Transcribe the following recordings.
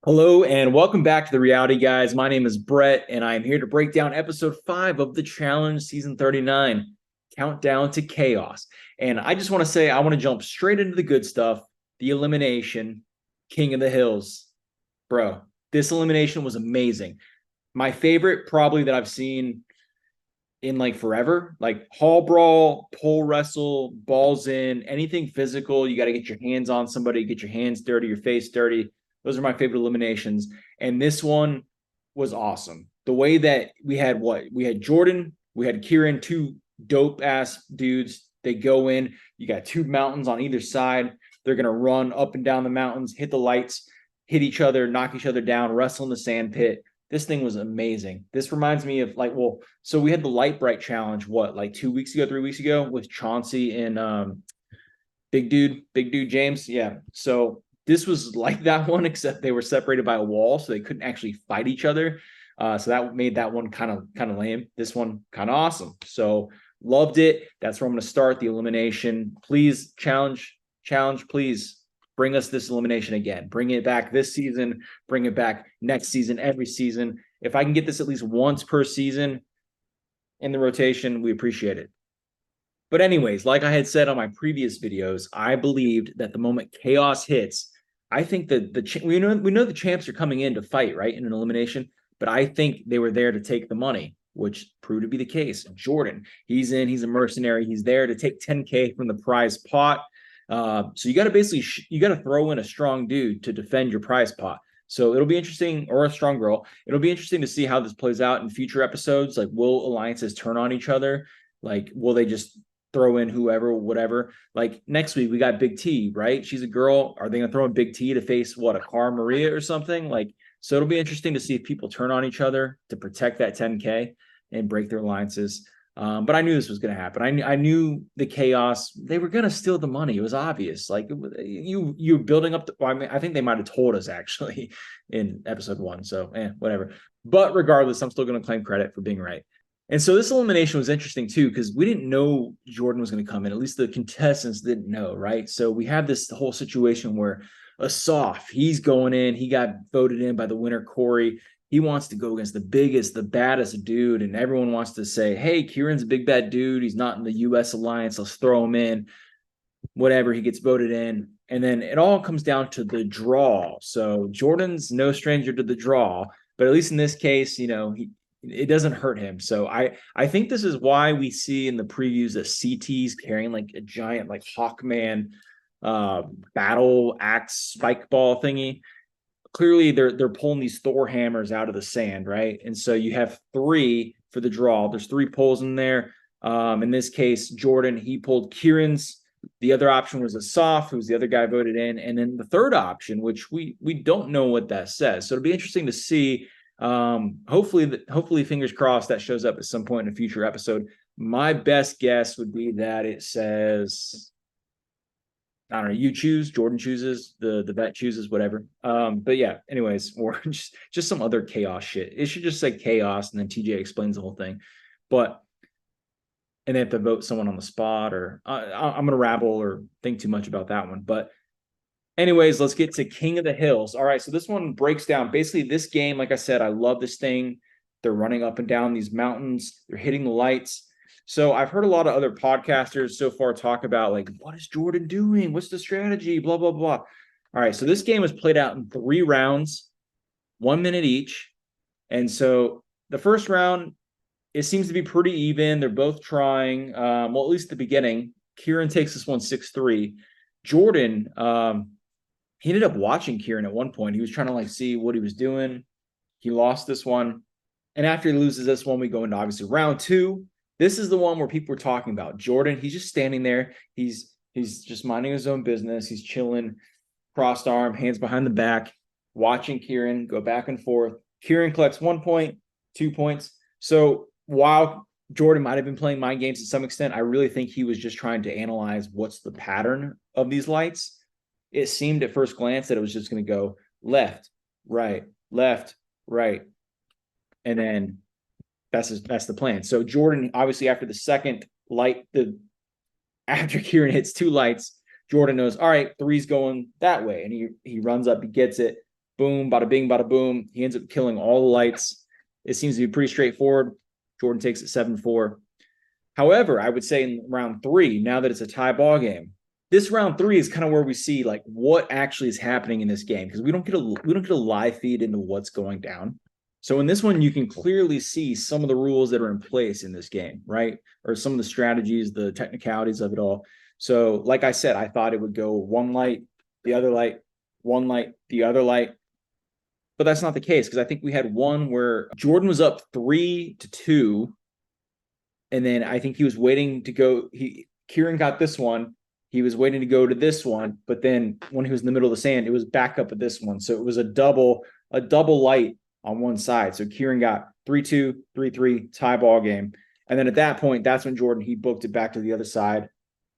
Hello and welcome back to the Reality Guys. My name is Brett, and I am here to break down episode 5 of the challenge, season 39, Countdown to Chaos. And I just want to say, I want to jump straight into the good stuff, the elimination, King of the Hills. Bro, this elimination was amazing. My favorite, probably, that I've seen in like forever. Like hall brawl, pole wrestle, balls in, anything physical. You got to get your hands on somebody, get your hands dirty, your face dirty. Those are my favorite eliminations. And this one was awesome. The way that we had Jordan, we had Kieran, two dope ass dudes. They go in, you got two mountains on either side. They're going to run up and down the mountains, hit the lights, hit each other, knock each other down, wrestle in the sand pit. This thing was amazing. This reminds me of so we had the light bright challenge, like 2 weeks ago, 3 weeks ago, with Chauncey and big dude James. Yeah. So this was like that one, except they were separated by a wall, so they couldn't actually fight each other. So that made that one kind of lame. This one kind of awesome. So loved it. That's where I'm going to start the elimination. Please challenge, please bring us this elimination again. Bring it back this season. Bring it back next season, every season. If I can get this at least once per season in the rotation, we appreciate it. But anyways, like I had said on my previous videos, I believed that the moment chaos hits, I think that we know the champs are coming in to fight, right, in an elimination, but I think they were there to take the money, which proved to be the case. Jordan, he's in, he's a mercenary, he's there to take 10K from the prize pot. So you got to throw in a strong dude to defend your prize pot. So it'll be interesting, or a strong girl. It'll be interesting to see how this plays out in future episodes. Like, will alliances turn on each other? Like, will they just throw in whoever, whatever? Like next week, we got Big T, right? She's a girl. Are they going to throw in Big T to face a Cara Maria or something? Like, so it'll be interesting to see if people turn on each other to protect that 10K and break their alliances. But I knew this was going to happen. I knew the chaos. They were going to steal the money. It was obvious. Like you building up. I think they might have told us actually in episode 1. So whatever. But regardless, I'm still going to claim credit for being right. And so this elimination was interesting too, because we didn't know Jordan was going to come in. At least the contestants didn't know, right? So we have this whole situation where Asaf, he's going in. He got voted in by the winner, Corey. He wants to go against the biggest, the baddest dude, and everyone wants to say, hey, Kieran's a big bad dude. He's not in the U.S. alliance. Let's throw him in. Whatever, he gets voted in. And then it all comes down to the draw. So Jordan's no stranger to the draw, but at least in this case, it doesn't hurt him. So I think this is why we see in the previews that CT's carrying like a giant like Hawkman battle axe spike ball thingy. Clearly they're pulling these Thor hammers out of the sand, right? And so you have 3 for the draw. There's 3 pulls in there. In this case, Jordan, he pulled Kieran's. The other option was Asaf, who's the other guy voted in. And then the third option, which we don't know what that says. So it'll be interesting to see. Hopefully, fingers crossed, that shows up at some point in a future episode. My best guess would be that it says, I don't know, you choose, Jordan chooses, the vet chooses, whatever. But yeah, anyways, or just some other chaos shit. It should just say chaos, and then TJ explains the whole thing. And they have to vote someone on the spot, or I'm gonna rabble or think too much about that one. But anyways, let's get to King of the Hills. All right, so this one breaks down basically this game. Like I said, I love this thing. They're running up and down these mountains. They're hitting the lights. So I've heard a lot of other podcasters so far talk about like, what is Jordan doing? What's the strategy? Blah, blah, blah. All right, so this game was played out in 3 rounds, 1 minute each. And so the first round, it seems to be pretty even. They're both trying. Well, at least the beginning. Kieran takes this one 6-3. Jordan, he ended up watching Kieran at one point. He was trying to like see what he was doing. He lost this one. And after he loses this one, we go into obviously round 2. This is the one where people were talking about. Jordan, he's just standing there. He's just minding his own business. He's chilling, crossed arm, hands behind the back, watching Kieran go back and forth. Kieran collects 1 point, 2 points. So while Jordan might have been playing mind games to some extent, I really think he was just trying to analyze what's the pattern of these lights. It seemed at first glance that it was just going to go left, right, and then that's the plan. So Jordan, obviously, after the second light, after Kieran hits 2 lights, Jordan knows, all right, 3's going that way, and he runs up, he gets it. boom, bada bing, bada boom. He ends up killing all the lights. It seems to be pretty straightforward. Jordan takes it 7-4. However, I would say in round 3, now that it's a tie ball game, this round 3 is kind of where we see like what actually is happening in this game, because we don't get a live feed into what's going down. So in this one, you can clearly see some of the rules that are in place in this game, right? Or some of the strategies, the technicalities of it all. So like I said, I thought it would go one light, the other light, one light, the other light. But that's not the case, because I think we had one where Jordan was up 3-2. And then I think he was waiting to go. Kieran got this one. He was waiting to go to this one. But then when he was in the middle of the sand, it was back up at this one. So it was a double light on one side. So Kieran got 3-2, 3-3, tie ball game. And then at that point, that's when Jordan, he booked it back to the other side.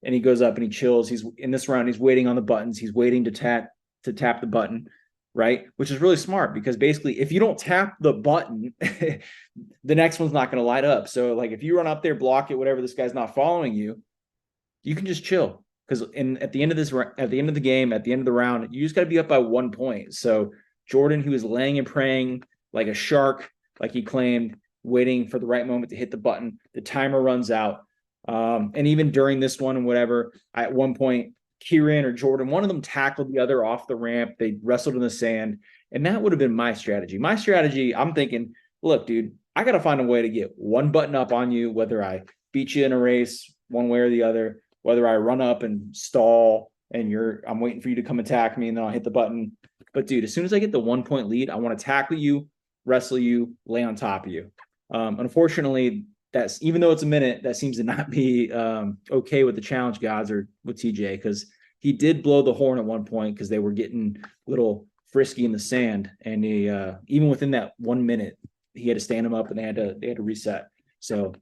And he goes up and he chills. He's in this round, he's waiting on the buttons. He's waiting to tap the button, right? Which is really smart, because basically if you don't tap the button, the next one's not going to light up. So like if you run up there, block it, whatever, this guy's not following you, you can just chill. Because at the end of the game, at the end of the round, you just got to be up by 1 point. So Jordan, he was laying and praying like a shark, like he claimed, waiting for the right moment to hit the button. The timer runs out. And even during this one and whatever, at one point, Kieran or Jordan, one of them tackled the other off the ramp. They wrestled in the sand. And that would have been my strategy. My strategy, I'm thinking, look, dude, I got to find a way to get one button up on you, whether I beat you in a race one way or the other, whether I run up and stall and I'm waiting for you to come attack me and then I'll hit the button. But dude, as soon as I get the 1 point lead, I want to tackle you, wrestle you, lay on top of you. Unfortunately, that's, even though it's a minute, that seems to not be okay with the challenge gods or with TJ, because he did blow the horn at one point because they were getting a little frisky in the sand, and he even within that 1 minute, he had to stand him up and they had to reset. So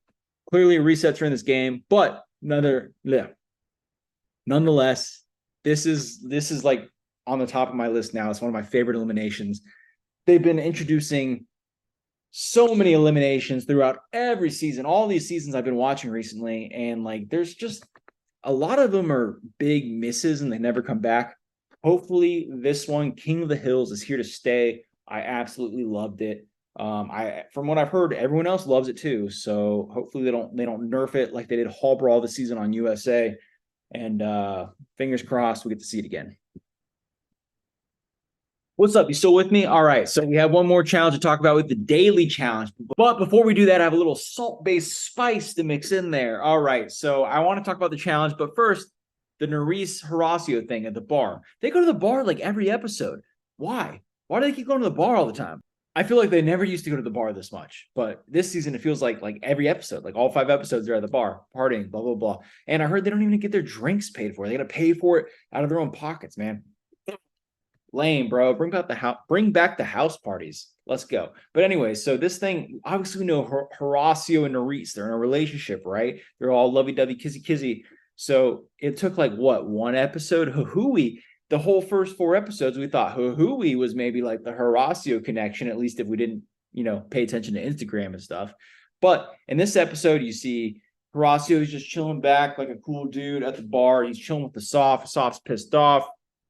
clearly resets are in this game, but nonetheless, this is like on the top of my list now. It's one of my favorite eliminations. They've been introducing so many eliminations throughout every season, all these seasons I've been watching recently, and like there's just a lot of them are big misses and they never come back. Hopefully this one, King of the Hills, is here to stay. I absolutely loved it. From what I've heard, everyone else loves it too. So hopefully they don't nerf it like they did Hall Brawl this season on USA. And fingers crossed we get to see it again. What's up? You still with me? All right. So we have one more challenge to talk about with the daily challenge. But before we do that, I have a little salt-based spice to mix in there. All right. So I want to talk about the challenge. But first, the Nerys Horacio thing at the bar. They go to the bar like every episode. Why? Why do they keep going to the bar all the time? I feel like they never used to go to the bar this much. But this season, it feels like every episode, like all 5 episodes, they're at the bar, partying, blah, blah, blah. And I heard they don't even get their drinks paid for. They got to pay for it out of their own pockets, man. Lame, bro. Bring back the house parties. Let's go. But anyway, so this thing, obviously we know Horacio and Nerys, they're in a relationship, right? They're all lovey-dovey, kissy-kissy. So it took like what, 1 episode? Huhui. The whole first 4 episodes, we thought Huhui was maybe like the Horacio connection, at least if we didn't, pay attention to Instagram and stuff. But in this episode, you see Horacio is just chilling back like a cool dude at the bar. He's chilling with the Soft. Soft's pissed off.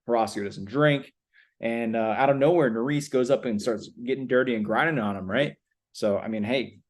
Horacio doesn't drink. And out of nowhere, Nerys goes up and starts getting dirty and grinding on him, right? So, I mean, hey,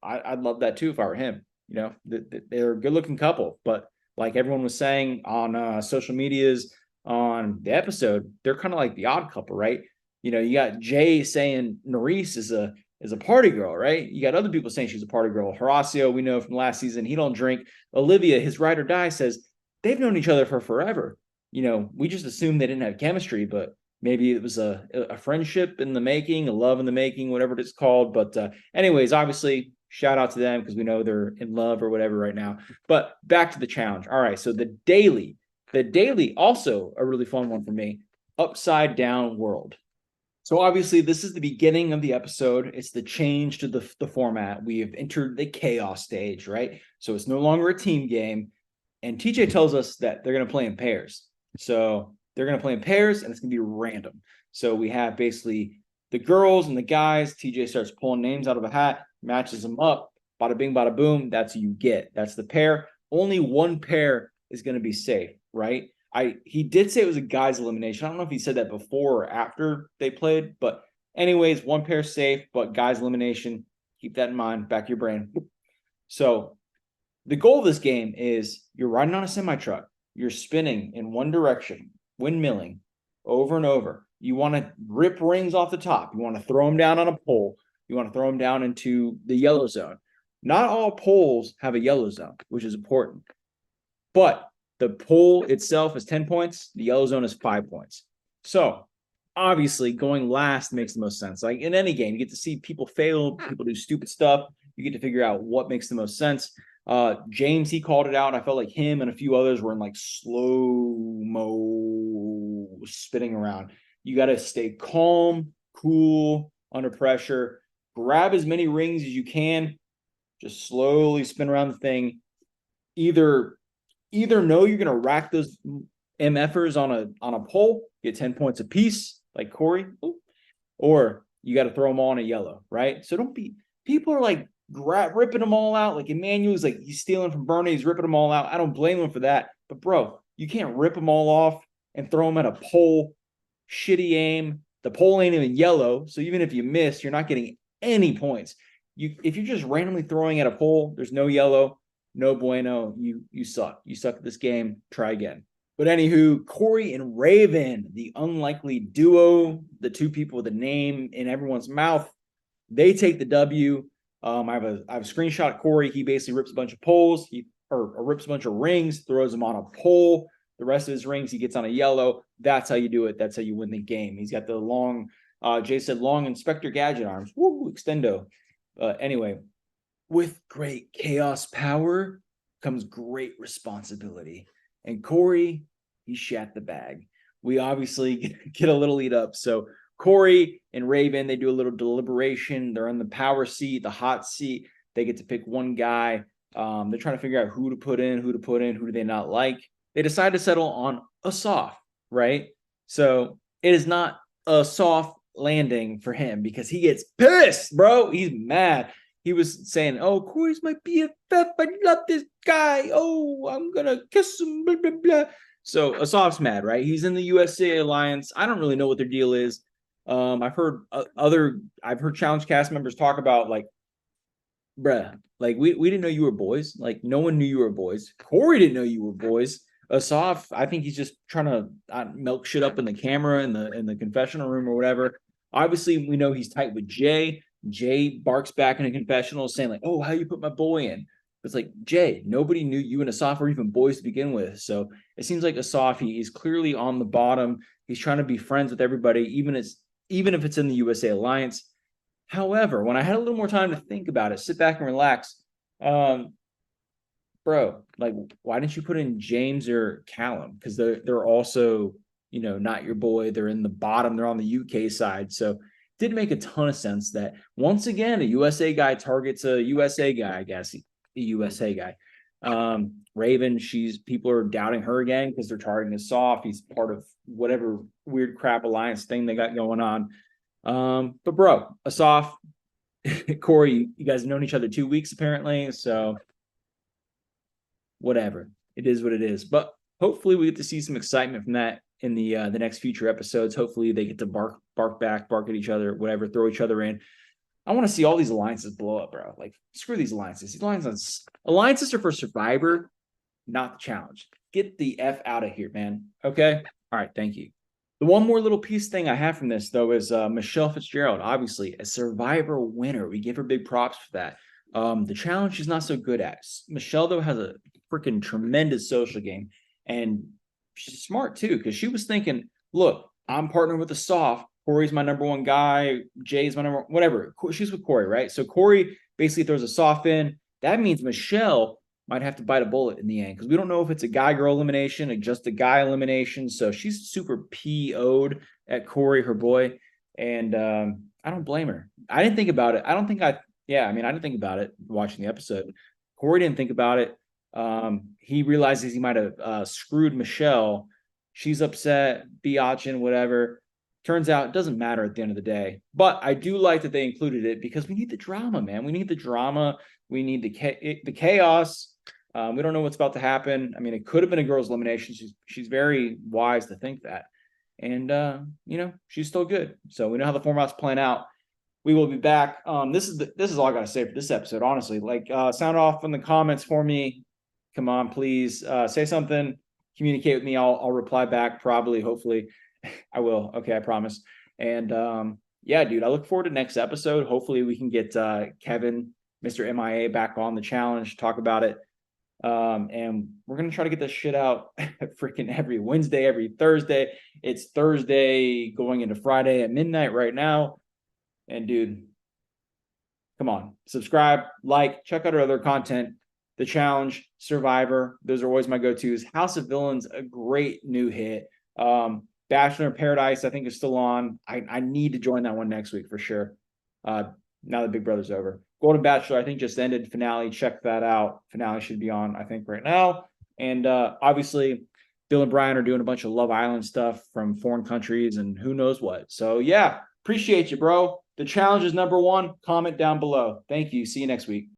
I'd love that too if I were him. They're a good-looking couple, but like everyone was saying on social medias on the episode, they're kind of like the odd couple, right? You got Jay saying Nerys is a party girl, right? You got other people saying she's a party girl. Horacio, we know from last season, he don't drink. Olivia, his ride or die, says they've known each other for forever. We just assumed they didn't have chemistry, but maybe it was a friendship in the making, a love in the making, whatever it's called. But anyways, obviously, shout out to them because we know they're in love or whatever right now. But back to the challenge. All right, so the daily, also a really fun one for me, Upside Down Whirled. So obviously, this is the beginning of the episode. It's the change to the format. We have entered the chaos stage, right? So it's no longer a team game. And TJ tells us that they're going to play in pairs. So they're going to play in pairs, and it's going to be random. So we have basically the girls and the guys. TJ starts pulling names out of a hat, matches them up. Bada bing, bada boom. That's who you get. That's the pair. Only one pair is going to be safe, right? He did say it was a guy's elimination. I don't know if he said that before or after they played, but anyways, one pair safe, but guys elimination. Keep that in mind, back of your brain. So the goal of this game is you're riding on a semi-truck. You're spinning in one direction, windmilling over and over. You want to rip rings off the top. You want to throw them down on a pole. You want to throw them down into the yellow zone. Not all poles have a yellow zone, which is important. But the pole itself is 10 points. The yellow zone is 5 points. So obviously going last makes the most sense. Like in any game, you get to see people fail, people do stupid stuff. You get to figure out what makes the most sense. James, he called it out. I felt like him and a few others were in like slow-mo spinning around. You got to stay calm, cool, under pressure. Grab as many rings as you can. Just slowly spin around the thing. Either know you're going to rack those MFers on a pole, get 10 points apiece, like Corey, or you got to throw them all in a yellow, right? So don't be, people are like ripping them all out. Like Emmanuel's like, he's stealing from Bernie, he's ripping them all out. I don't blame him for that. But bro, you can't rip them all off and throw them at a pole. Shitty aim. The pole ain't even yellow. So even if you miss, you're not getting any points. If you're just randomly throwing at a pole, there's no yellow, no bueno. You suck. You suck at this game. Try again. But anywho, Corey and Raven, the unlikely duo, the two people with a name in everyone's mouth, they take the W. I have a screenshot of Corey. He basically rips a bunch of poles, or rips a bunch of rings, throws them on a pole. The rest of his rings he gets on a yellow. That's how you do it. That's how you win the game. He's got the long, Jay said, long Inspector Gadget arms. Woo, extendo. Anyway, with great chaos power comes great responsibility. And Corey, he shat the bag. We obviously get a little lead up. So Corey and Raven, they do a little deliberation. They're in the power seat, the hot seat. They get to pick one guy. They're trying to figure out who to put in, who do they not like. They decide to settle on a soft, right? So it is not a soft landing for him because he gets pissed, bro. He's mad. He was saying, oh, Corey's my BFF. I love this guy. Oh, I'm going to kiss him, blah, blah, blah. So Asaf's mad, right? He's in the USA Alliance. I don't really know what their deal is. I've heard Challenge cast members talk about like, bruh, like we didn't know you were boys. Like no one knew you were boys. Corey didn't know you were boys. Asaf, I think he's just trying to milk shit up in the camera in the confessional room or whatever. Obviously, we know he's tight with Jay. Jay barks back in a confessional saying like, oh, how you put my boy in? It's like, Jay, nobody knew you and Asaf were even boys to begin with. So it seems like Asaf, he's clearly on the bottom. He's trying to be friends with everybody, even if it's in the USA Alliance. However, when I had a little more time to think about it, sit back and relax, bro, like, why didn't you put in James or Callum? Because they're also, not your boy. They're in the bottom. They're on the UK side. So it didn't make a ton of sense that once again, a USA guy targets a USA guy, I guess, a USA guy. Raven, people are doubting her again because they're targeting Asaf. He's part of whatever weird crap alliance thing they got going on. But bro, Asaf, Corey, you guys have known each other 2 weeks apparently, so whatever. It is what it is. But hopefully we get to see some excitement from that in the next future episodes. Hopefully they get to bark at each other, whatever, throw each other in. I want to see all these alliances blow up, bro. Like, screw these alliances. These alliances are for Survivor, not the challenge. Get the F out of here, man. Okay? All right, thank you. The one more little piece thing I have from this, though, is Michelle Fitzgerald, obviously a Survivor winner. We give her big props for that. The challenge she's not so good at. Michelle, though, has a freaking tremendous social game. And she's smart, too, because she was thinking, look, I'm partnering with a soft. Corey's my number one guy. Jay's my number one, whatever. She's with Corey, right? So Corey basically throws a soft in. That means Michelle might have to bite a bullet in the end because we don't know if it's a guy-girl elimination or just a guy elimination. So she's super PO'd at Corey, her boy. And I don't blame her. I didn't think about it. I didn't think about it watching the episode. Corey didn't think about it. He realizes he might have screwed Michelle. She's upset, biatchin', whatever. Turns out it doesn't matter at the end of the day. But I do like that they included it because we need the drama, man. We need the drama. We need the chaos. We don't know what's about to happen. I mean, it could have been a girls' elimination. She's very wise to think that. And you know, she's still good. So we know how the format's playing out. We will be back. This is all I gotta say for this episode, honestly. Like, sound off in the comments for me. Come on, please. Say something, communicate with me. I'll reply back, probably, hopefully. I will. Okay, I promise. And yeah, dude, I look forward to next episode. Hopefully we can get Kevin, Mr. MIA, back on the challenge, talk about it. And we're gonna try to get this shit out freaking every Wednesday, every Thursday. It's Thursday going into Friday at midnight right now. And dude, come on, subscribe, like, check out our other content. The Challenge, Survivor, those are always my go-tos. House of Villains, a great new hit. Bachelor in Paradise, I think, is still on. I need to join that one next week for sure. Now that Big Brother's over. Golden Bachelor, I think, just ended. Finale, check that out. Finale should be on, I think, right now. And obviously, Bill and Brian are doing a bunch of Love Island stuff from foreign countries and who knows what. So yeah, appreciate you, bro. The Challenge is #1. Comment down below. Thank you. See you next week.